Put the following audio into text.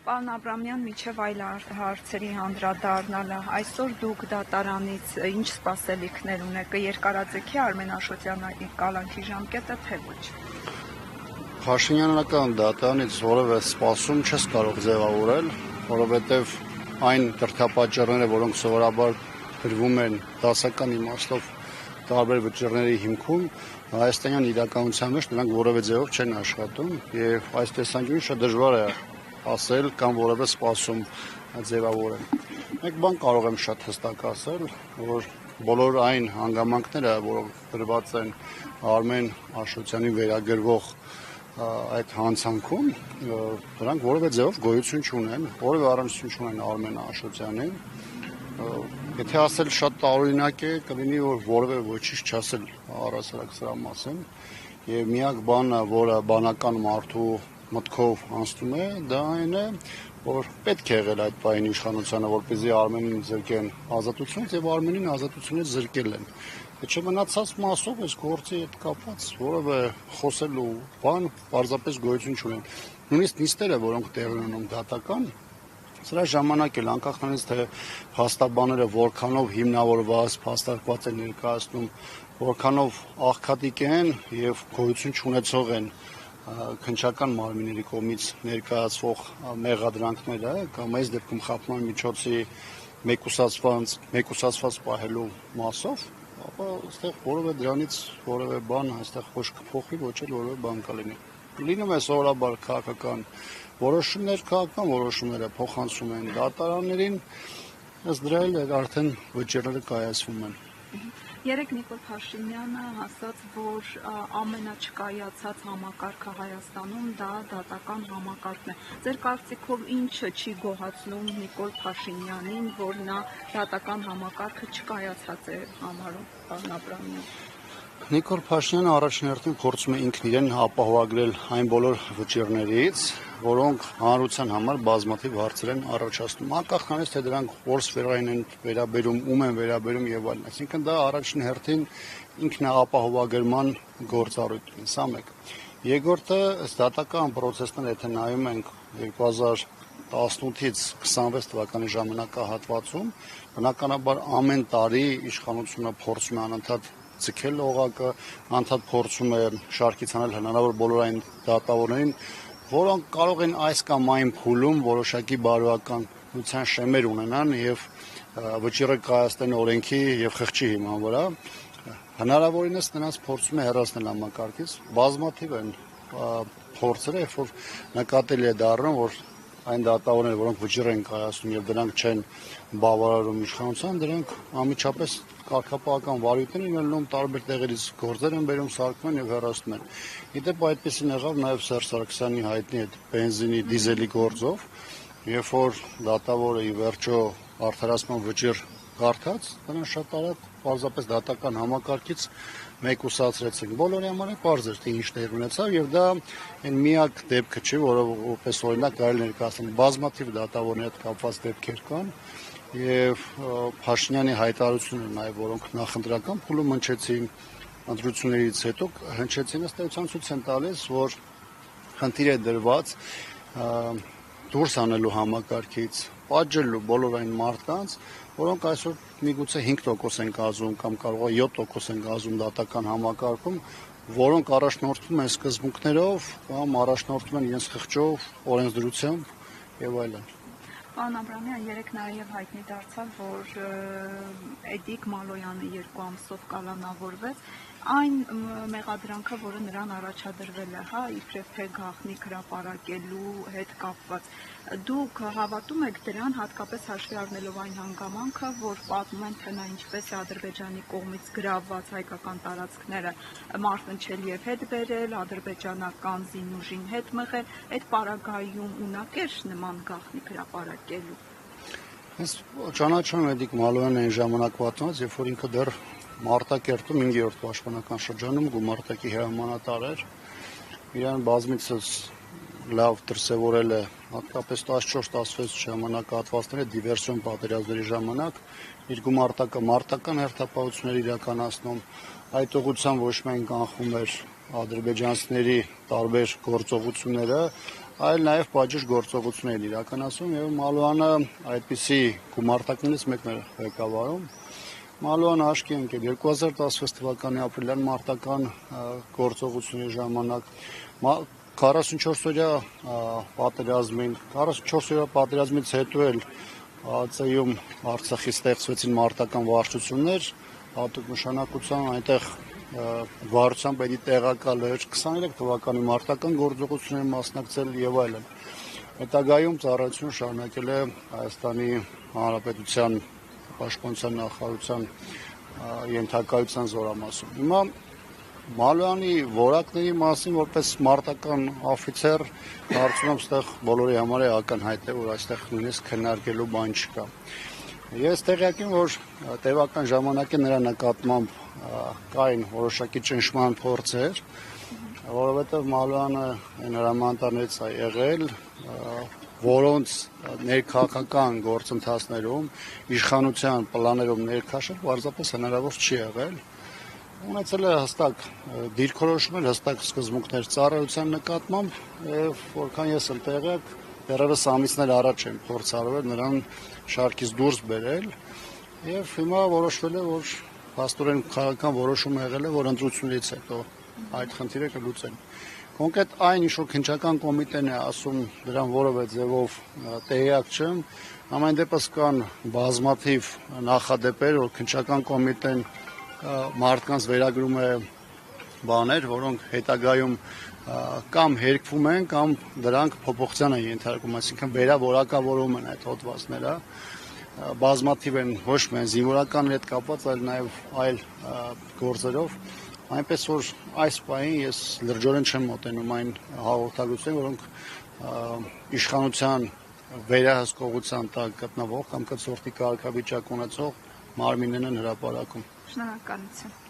Պարոն Աբրամյան, միջև այլ հարցերի անդրադառնալը, այսօր դուք դատարանից ինչ սպասելիքներ ունեք, կերկարաձգի Արմեն Աշոտյանի կալանքի ժամկետը, թե ոչ։ Փաշինյանական դատարանից որևէ սպասում չես կարող ձևավորել, որովհետև այն դրդապատճառները, որոնք սովորաբար դրվում են դասական իմաստով տարբեր վճիռների հիմքում, հայաստանյան իրականության մեջ նրանք որևէ ձևով չեն աշխատում եւ այս տեսանկյունից շատ դժվար է ասել կամ որևէ սպասում ձևավորել։ Մեկ բան կարող եմ շատ հստակ ասել, որ բոլոր այն հանգամանքները, որոնք դրված են Արմեն Աշոտյանին վերագրվող այդ հանցանքում, դրանք որևէ ձևով գոյություն չունեն, որևէ առնչություն չունեն Արմեն Աշոտյանին։ Եթե ասել շատ տարօրինակ է, կլինի որ որևէ ոչինչ չասել առասարակ սրա մասին եւ միակ բանը, որը բանական մարդու մտքով անցնում է, դա այն է, որ պետք է եղել այդ բանի իշխանությանը, որպեսզի Արմենին զրկեն ազատությունից եւ Արմենին ազատությունից զրկել են։ Չէ մնացած մասով այս գործի հետ կապված որևէ խոսելու բան պարզապես գոյություն չունեն։ Նույնիսկ նիստերը, որոնք տեղի ունենում դատական, սրա ժամանակ էլ անկախ նրանից թե փաստաբանները որքանով հիմնավորված, փաստարկված են ներկայացնում, որքանով աղքատիկ են եւ գոյություն չունեցող են քննչական մարմինների կողմից ներկայացվող մեղադրանքները կամ այս դեպքում խախտման միջոցի մեկուսացված պահելու մասով, ապա այստեղ որևէ դրանից որևէ բան այստեղ ոչ կփոխվի, ոչ էլ որևէ բան կլինի։ Լինում է սովորաբար քաղաքական որոշումներ, քաղաքական որոշումները փոխանցում են դատարաններին, ըստ դրա էլ արդեն վճիռները կայացվում են։ Երեկ Նիկոլ Փաշինյանը ասաց, որ ամենաչկայացած համակարգը Հայաստանում դա դատական համակարգն է։ Ձեր կարծիքով ինչը չի գոհացնում Նիկոլ Փաշինյանին, որ նա դատական համակարգը չկայացած է համարում, պարոն Աբրամյան։ Նիկոլ Փաշինյանը առաջին հերթին փորձում է ինքն իրեն ապահովագրել այն բոլոր վճիռներից, որոնք հանրության համար բազմաթիվ հարցեր են առաջացնում։ Անկախ նրանից, թե դրանք որ սֆերային են վերաբերում, ում են վերաբերում եւ այլն։ Այսինքն դա առաջին հերթին ինքնաապահովագրման գործառույթն է, սա մեկ։ Երկրորդը, դատական պրոցեսները, եթե նայում ենք 2018-ից 26 թվականի ժամանակահատվածում, բնականաբար ամեն տարի իշխանությունը փորձում է անընդհատ ցկել օղակը, անդադ փորձում է շարքից հանել հնարավոր բոլոր այն դատավորներին, որոնք կարող են այս կամ այն փուլում որոշակի բարոյականության շեմեր ունենան եւ վճիռը կայացնեն օրենքի եւ խղճի հիման վրա, հնարավորինս նրանց փորձում է հեռացնել համակարգից, բազմաթիվ են փորձերը, երբ որ նկատելի է դառնում, որ այն դատավորները, որոնք վճիռ են կայացնում եւ դրանք չեն բավարարում իշխանության, դրանք անմիջապես կարգապահական վարույթներ են ելնում, տարբեր տեղերից գործեր են բերում, սարքում են եւ հեռացնում են։ Իդեպ այդպեսին եղավ նաեւ Սերժ Սարգսյանի հայտնի այդ բենզինի դիզելի գործով, երբ որ դատավորը ի վերջո արդարացման վճիռ կարդաց, նրան շատ արագ պարզապես դատական համակարգից մեկուսացրեցին։ Բոլորի համար պարզ էր, թե ինչ տեղ ունեցավ եւ դա այն միակ դեպքը չէ, որը որպես օրինակ կարելի ներկայացնել։ Բազմաթիվ դատավորների հետ կապված դեպքեր կան եւ Փաշինյանի հայտարարությունները նաեւ որոնք նախընտրական փուլում հնչեցին ընտրություններից հետո հնչեցին ըստ էության ցույց են տալիս, որ խնդիր է դրված դուրս անելու համակարգից, պատժելու բոլոր այն մարդկանց, որոնք այսօր միգուցե 5% են կազմում կամ կարող է 7% են կազմում դատական համակարգում, որոնք առաջնորդվում են սկզբունքներով կամ առաջնորդվում են իրենց խղճով, օրենսդրությամբ եւ այլն։ Պարոն Աբրամյան, երեկ նաև հայտնի դարձավ, որ Էդիկ Մալոյանը 2 ամսով կալանավորվեց, այն մեղադրանքը, որը նրան առաջադրվել է, իբրև թե գաղտնիք հրապարակելու հետ կապված։ Դուք հավատում եք դրան, հատկապես հաշվի առնելով այն հանգամանքը, որ պատմում են, թե նա ինչպես է Ադրբեջանի կողմից գրավված հայկական տարածքները մարտնչել եւ հետ բերել, ադրբեջանական զինուժին հետ մղել, այդ պարագայում ունակ էր նման գաղտնիք հրապարակելու։ Ես ճանաչում եմ Էդիկ Մալոյանն այն ժամանակվա տոնից, երբ որ ինքը դեռ Մարտակերտում 5-րդ պաշտպանական շրջանում գումարտակի հրամանատար էր, իրան բազմիցս լավ դրսևորել է, հատկապես 14-16 ժամանակահատվածների դիվերսիոն պատերազմների ժամանակ իր գումարտակը մարտական հերթապահություններ իրականացնում, այդ ուղղությամբ ոչ միայն կանխում էր ադրբեջանցիների տարբեր գործողությունները, այլ նաև բաժիշտ գործողություններ իրականացում եւ Մալոյանը այդպիսի գումարտակներից մեկն է ղեկավարում։ Մալոյանը աշխի ընկել 2016 թվականի ապրիլյան մարտական գործողությունների ժամանակ 44-օրյա պատերազմից հետո էլ ԱԾ-ում Արցախի ստեղծվեցին մարտական վարչություններ, հատուկ նշանակության այնտեղ վարչության պետի տեղակալ էր 23 թվականի մարտական գործողություններին մասնակցել եւ այլն։ Հետագայում ծառայություն շարունակել է Հայաստանի Հանրապետության Պաշտպանության նախարարության ենթակայության զորամասում։ Հիմա Մալոյանի որակների մասին որպես մարտական օֆիցեր հարցում եմ, այստեղ բոլորի համար է ակնհայտ է, որ այստեղ նույնիսկ քննարկելու բան չկա։ Ես տեղյակ եմ, որ տևական ժամանակի նրա նկատմամբ կային որոշակի ճնշման փորձեր, որովհետև Մալոյանը այն հրամանատարներից է եղել, որոնց ներքաղաքական գործընթացներում իշխանության պլաներում ներքաշել պարզապես հնարավոր չի եղել։ Ունեցել է հստակ դիրքորոշումներ, հստակ սկզբունքներ ծառայության նկատմամբ եւ որքան ես եմ տեղյակ, դեռևս ամիսներ առաջ են փորձ արվել նրան շարքից դուրս բերել եւ հիմա որոշվել է, որ փաստորեն քաղաքական որոշում եղել է, որ ընտրությունից հետո այդ խնդիրը կլուծեն։ Կոնկրետ այն ինչ որ քննչական կոմիտեն է ասում, դրան որևէ ձևով տեղյակ չեմ, ամեն դեպս կան բազմաթիվ նախադեպեր, որ քննչական կոմիտեն մարդկանց վերագրում է բաներ, որոնք հետագայում կամ հերկվում են, կամ դրանք փոփոխության են ենթարկվում, այսինքն վերավորակավորում են այդ հոդվածները, բազմաթիվ են ոչ միայն զինվորական հետ կապված, այլ նաև այլ գործերով, այնպես որ այս պահին ես լրջորեն չեմ մոտենում այն հաղորդագրություններին, որոնք իշխանության վերահսկողության տակ գտնվող կամ կցորդի կարգավիճակ ունեցող մարմիններն են հրապարակում։ Շնորհակալություն։